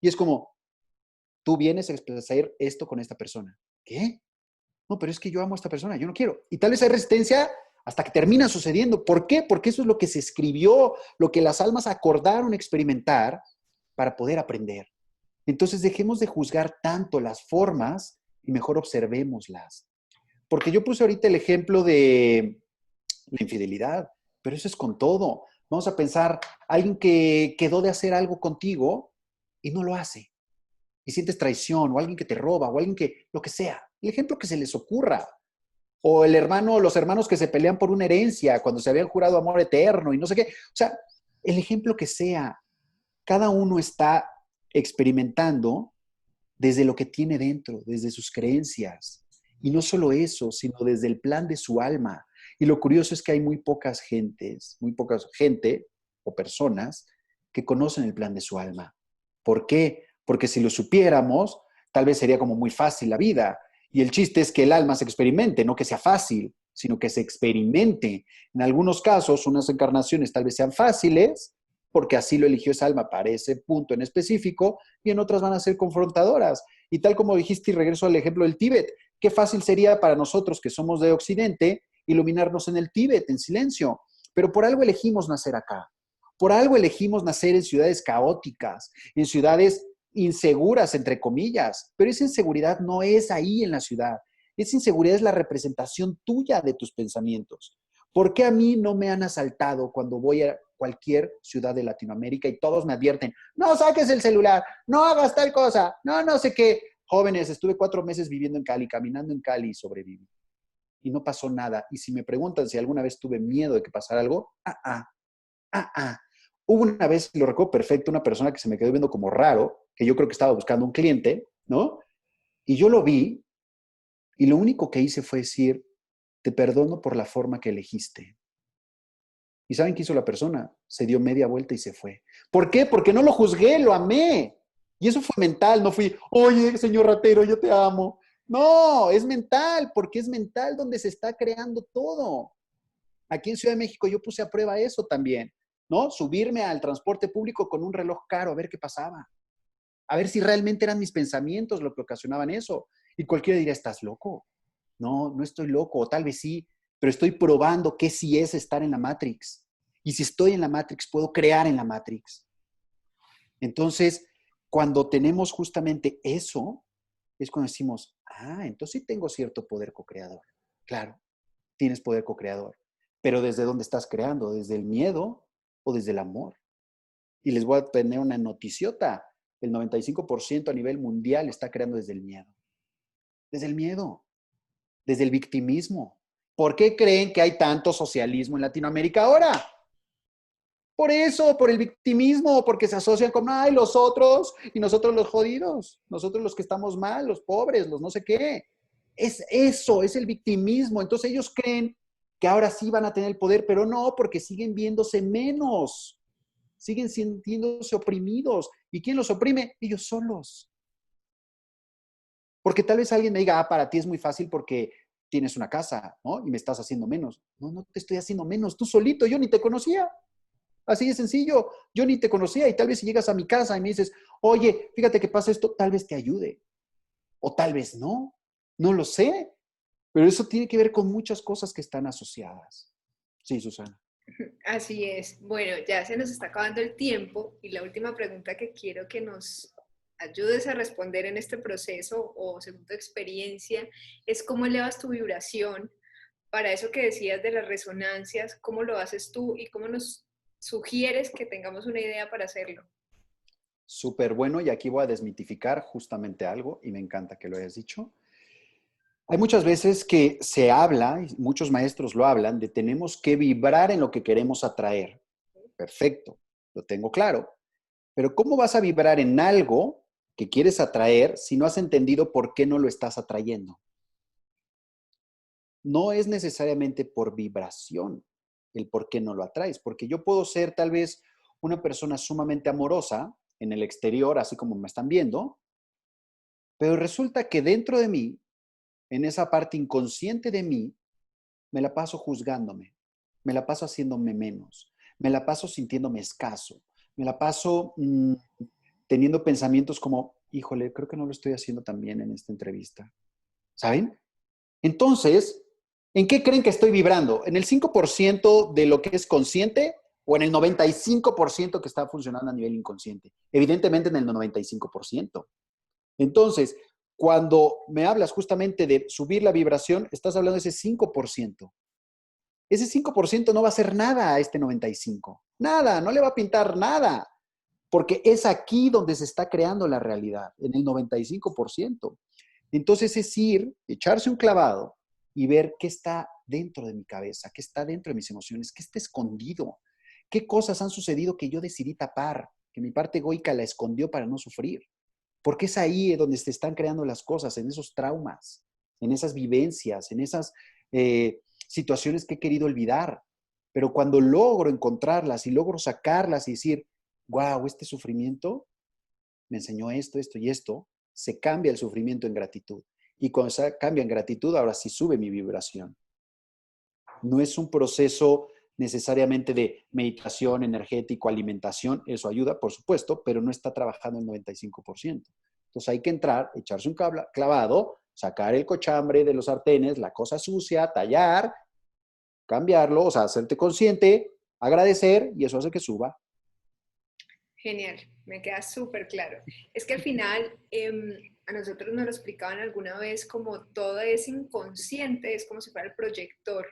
Speaker 2: y es como, tú vienes a expresar esto con esta persona. ¿Qué? No, pero es que yo amo a esta persona, yo no quiero. Y tal vez hay resistencia hasta que termina sucediendo. ¿Por qué? Porque eso es lo que se escribió, lo que las almas acordaron experimentar para poder aprender. Entonces dejemos de juzgar tanto las formas y mejor observémoslas. Porque yo puse ahorita el ejemplo de la infidelidad, pero eso es con todo. Vamos a pensar, alguien que quedó de hacer algo contigo y no lo hace. Y sientes traición, o alguien que te roba, o alguien que, lo que sea. El ejemplo que se les ocurra. O el hermano, los hermanos que se pelean por una herencia cuando se habían jurado amor eterno y no sé qué. O sea, el ejemplo que sea. Cada uno está experimentando desde lo que tiene dentro, desde sus creencias. Y no solo eso, sino desde el plan de su alma. Y lo curioso es que hay muy pocas gente o personas que conocen el plan de su alma. ¿Por qué? Porque si lo supiéramos, tal vez sería como muy fácil la vida. Y el chiste es que el alma se experimente, no que sea fácil, sino que se experimente. En algunos casos, unas encarnaciones tal vez sean fáciles, porque así lo eligió esa alma para ese punto en específico, y en otras van a ser confrontadoras. Y tal como dijiste, y regreso al ejemplo del Tíbet, qué fácil sería para nosotros que somos de Occidente iluminarnos en el Tíbet, en silencio. Pero por algo elegimos nacer acá. Por algo elegimos nacer en ciudades caóticas, en ciudades inseguras, entre comillas. Pero esa inseguridad no es ahí en la ciudad. Esa inseguridad es la representación tuya de tus pensamientos. ¿Por qué a mí no me han asaltado cuando voy a cualquier ciudad de Latinoamérica y todos me advierten, no saques el celular, no hagas tal cosa, no, no sé qué? Jóvenes, estuve 4 meses viviendo en Cali, caminando en Cali y sobreviví. Y no pasó nada. Y si me preguntan si alguna vez tuve miedo de que pasara algo, ah, ah. Hubo una vez, lo recuerdo perfecto, una persona que se me quedó viendo como raro, que yo creo que estaba buscando un cliente, ¿no? Y yo lo vi y lo único que hice fue decir, te perdono por la forma que elegiste. ¿Y saben qué hizo la persona? Se dio media vuelta y se fue. ¿Por qué? Porque no lo juzgué, lo amé. Y eso fue mental, no fui, oye, señor ratero, yo te amo. No, es mental, porque es mental donde se está creando todo. Aquí en Ciudad de México yo puse a prueba eso también, ¿no? Subirme al transporte público con un reloj caro a ver qué pasaba. A ver si realmente eran mis pensamientos lo que ocasionaban eso. Y cualquiera diría, ¿estás loco? No, no estoy loco, o tal vez sí, pero estoy probando que sí es estar en la Matrix. Y si estoy en la Matrix, puedo crear en la Matrix. Entonces, cuando tenemos justamente eso, es cuando decimos, entonces sí tengo cierto poder co-creador. Claro, tienes poder co-creador. Pero ¿desde dónde estás creando? ¿Desde el miedo o desde el amor? Y les voy a tener una noticiota. El 95% a nivel mundial está creando desde el miedo. Desde el miedo. Desde el victimismo. ¿Por qué creen que hay tanto socialismo en Latinoamérica ahora? Por eso, por el victimismo, porque se asocian con, ay, los otros y nosotros los jodidos, nosotros los que estamos mal, los pobres, los no sé qué. Es eso, es el victimismo. Entonces ellos creen que ahora sí van a tener el poder, pero no, porque siguen viéndose menos, siguen sintiéndose oprimidos. ¿Y quién los oprime? Ellos solos. Porque tal vez alguien me diga, para ti es muy fácil porque tienes una casa, ¿no? Y me estás haciendo menos. No, no te estoy haciendo menos, tú solito, yo ni te conocía. Así de sencillo, yo ni te conocía y tal vez si llegas a mi casa y me dices, oye, fíjate que pasa esto, tal vez te ayude. O tal vez no, no lo sé. Pero eso tiene que ver con muchas cosas que están asociadas. Sí, Susana.
Speaker 1: Así es. Bueno, ya se nos está acabando el tiempo y la última pregunta que quiero que nos ayudes a responder en este proceso o según tu experiencia es cómo elevas tu vibración para eso que decías de las resonancias, cómo lo haces tú y cómo nos sugieres que tengamos una idea para hacerlo.
Speaker 2: Súper bueno y aquí voy a desmitificar justamente algo y me encanta que lo hayas dicho. Hay muchas veces que se habla, y muchos maestros lo hablan, de tenemos que vibrar en lo que queremos atraer. Perfecto, lo tengo claro. Pero ¿cómo vas a vibrar en algo que quieres atraer si no has entendido por qué no lo estás atrayendo? No es necesariamente por vibración el por qué no lo atraes, porque yo puedo ser tal vez una persona sumamente amorosa en el exterior, así como me están viendo, pero resulta que dentro de mí, en esa parte inconsciente de mí, me la paso juzgándome, me la paso haciéndome menos, me la paso sintiéndome escaso, me la paso teniendo pensamientos como, híjole, creo que no lo estoy haciendo tan bien en esta entrevista. ¿Saben? Entonces, ¿en qué creen que estoy vibrando? ¿En el 5% de lo que es consciente o en el 95% que está funcionando a nivel inconsciente? Evidentemente en el 95%. Entonces, cuando me hablas justamente de subir la vibración, estás hablando de ese 5%. Ese 5% no va a hacer nada a este 95%. Nada, no le va a pintar nada. Porque es aquí donde se está creando la realidad, en el 95%. Entonces es ir, echarse un clavado y ver qué está dentro de mi cabeza, qué está dentro de mis emociones, qué está escondido, qué cosas han sucedido que yo decidí tapar, que mi parte egoica la escondió para no sufrir. Porque es ahí donde se están creando las cosas, en esos traumas, en esas vivencias, en esas situaciones que he querido olvidar. Pero cuando logro encontrarlas y logro sacarlas y decir, wow, este sufrimiento me enseñó esto, esto y esto, se cambia el sufrimiento en gratitud. Y cuando se cambia en gratitud, ahora sí sube mi vibración. No es un proceso necesariamente de meditación, energético, alimentación, eso ayuda, por supuesto, pero no está trabajando el 95%. Entonces hay que entrar, echarse un clavado, sacar el cochambre de los sartenes, la cosa sucia, tallar, cambiarlo, o sea, hacerte consciente, agradecer y eso hace que suba.
Speaker 1: Genial, me queda súper claro. Es que al final a nosotros nos lo explicaban alguna vez como todo es inconsciente, es como si fuera el proyector.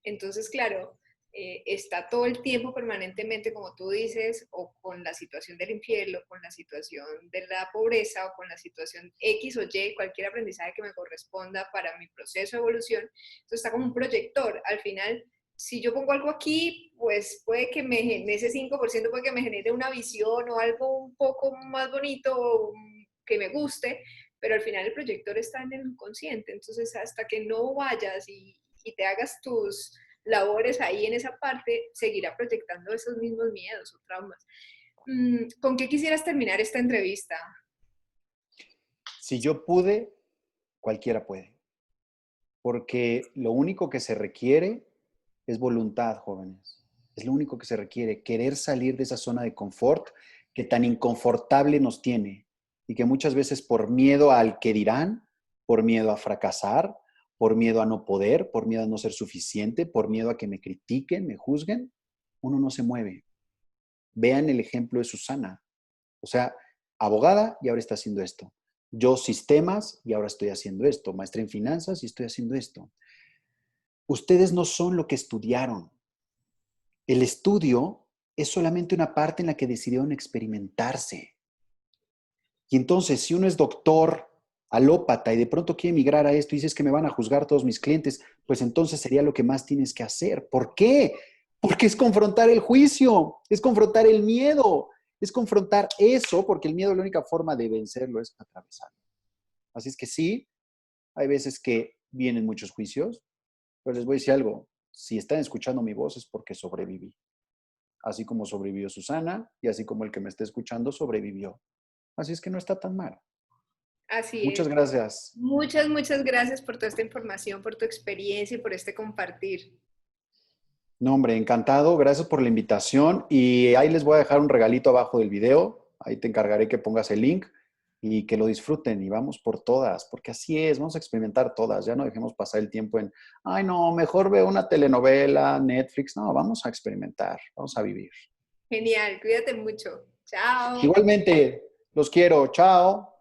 Speaker 1: Entonces, claro, está todo el tiempo permanentemente, como tú dices, o con la situación del infierno, o con la situación de la pobreza, o con la situación X o Y, cualquier aprendizaje que me corresponda para mi proceso de evolución. Entonces está como un proyector. Al final, si yo pongo algo aquí, pues puede que en ese 5% puede que me genere una visión o algo un poco más bonito que me guste, pero al final el proyector está en el inconsciente. Entonces, hasta que no vayas y te hagas tus labores ahí en esa parte, seguirá proyectando esos mismos miedos o traumas. ¿Con qué quisieras terminar esta entrevista?
Speaker 2: Si yo pude, cualquiera puede. Porque lo único que se requiere es voluntad, jóvenes. Es lo único que se requiere, querer salir de esa zona de confort que tan inconfortable nos tiene y que muchas veces por miedo al que dirán, por miedo a fracasar, por miedo a no poder, por miedo a no ser suficiente, por miedo a que me critiquen, me juzguen, uno no se mueve. Vean el ejemplo de Susana. O sea, abogada y ahora está haciendo esto. Yo sistemas y ahora estoy haciendo esto. Maestra en finanzas y estoy haciendo esto. Ustedes no son lo que estudiaron. El estudio es solamente una parte en la que decidieron experimentarse. Y entonces, si uno es doctor, alópata y de pronto quiere migrar a esto y dices que me van a juzgar todos mis clientes, pues entonces sería lo que más tienes que hacer. ¿Por qué? Porque es confrontar el juicio, es confrontar el miedo, es confrontar eso, porque el miedo la única forma de vencerlo es atravesarlo. Así es que sí, hay veces que vienen muchos juicios, pero les voy a decir algo, si están escuchando mi voz es porque sobreviví. Así como sobrevivió Susana y así como el que me está escuchando sobrevivió. Así es que no está tan mal.
Speaker 1: Así
Speaker 2: Muchas
Speaker 1: es.
Speaker 2: gracias.
Speaker 1: Muchas, muchas gracias por toda esta información, por tu experiencia y por este compartir.
Speaker 2: No, hombre, encantado. Gracias por la invitación. Y ahí les voy a dejar un regalito abajo del video. Ahí te encargaré que pongas el link y que lo disfruten. Y vamos por todas, porque así es. Vamos a experimentar todas. Ya no dejemos pasar el tiempo en, ay, no, mejor veo una telenovela, Netflix. No, vamos a experimentar. Vamos a vivir.
Speaker 1: Genial, cuídate mucho. Chao.
Speaker 2: Igualmente, los quiero. Chao.